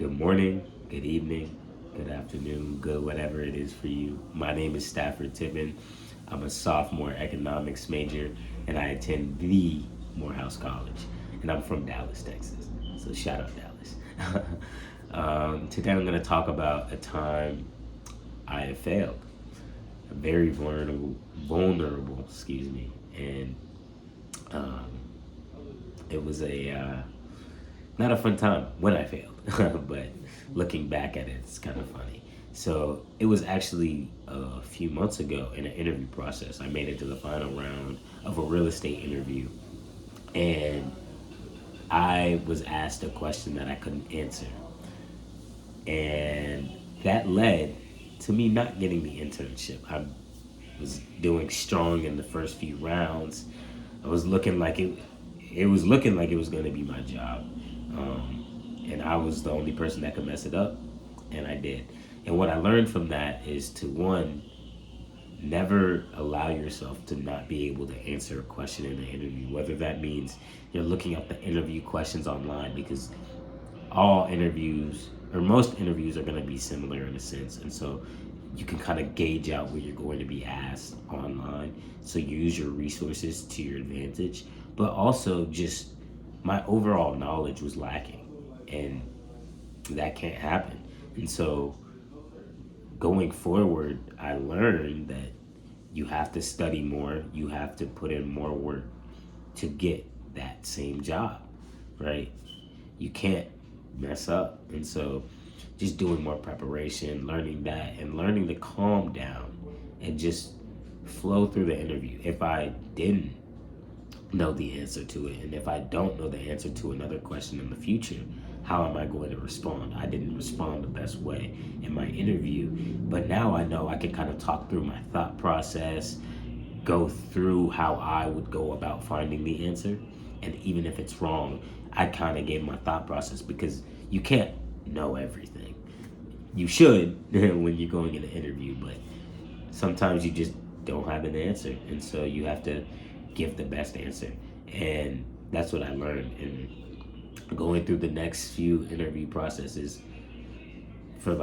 Good morning, good evening, good afternoon, good whatever it is for you. My name is Stafford Tippin. I'm a sophomore economics major and I attend the Morehouse College. And I'm from Dallas, Texas. So shout out Dallas. Today I'm going to talk about a time I have failed. A very vulnerable, and um, it was not a fun time when I failed, but looking back at it, it's kind of funny. So it was actually a few months ago in an interview process. I made it to the final round of a real estate interview, and I was asked a question that I couldn't answer, and that led to me not getting the internship. I was doing strong in the first few rounds. I was looking like it. It was looking like it was going to be my job, and I was the only person that could mess it up, and I did. And what I learned from that is to one, never allow yourself to not be able to answer a question in an interview. Whether that means you're looking up the interview questions online, because all interviews or most interviews are going to be similar in a sense, and so you can kind of gauge out what you're going to be asked online, so you use your resources to your advantage. But also, just my overall knowledge was lacking, and that can't happen. And so going forward, I learned that you have to study more, you have to put in more work to get that same job, right? You can't mess up. And so just doing more preparation, learning that, and learning to calm down and just flow through the interview. If I didn't know the answer to it, and if I don't know the answer to another question in the future, how am I going to respond? I didn't respond the best way in my interview, but now I know I can kind of talk through my thought process, go through how I would go about finding the answer. And even if it's wrong, I kind of gave my thought process, because you can't know everything. You should when you're going in an interview, but sometimes you just don't have an answer. And so you have to give the best answer. And that's what I learned. And going through the next few interview processes for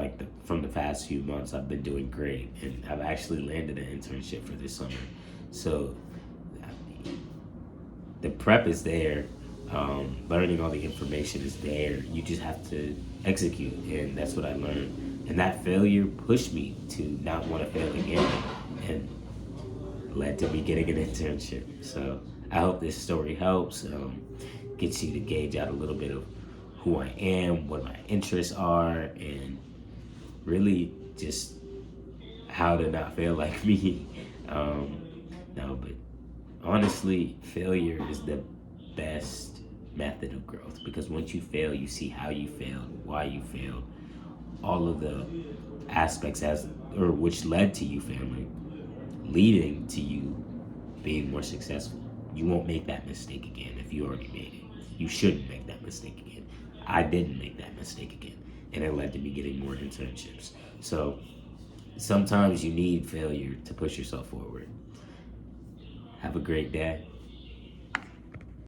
from the past few months, I've been doing great, and I've actually landed an internship for this summer. So the prep is there, learning all the information is there. You just have to execute, and that's what I learned. And that failure pushed me to not want to fail again, and led to me getting an internship. So I hope this story helps, gets you to gauge out a little bit of who I am, what my interests are, and really just how to not fail like me. No, but honestly, failure is the best method of growth, because once you fail, you see how you failed, why you failed, all of the aspects which led to you failing, leading to you being more successful. You won't make that mistake again if you already made it. You shouldn't make that mistake again. I didn't make that mistake again, and it led to me getting more internships. So sometimes you need failure to push yourself forward. Have a great day.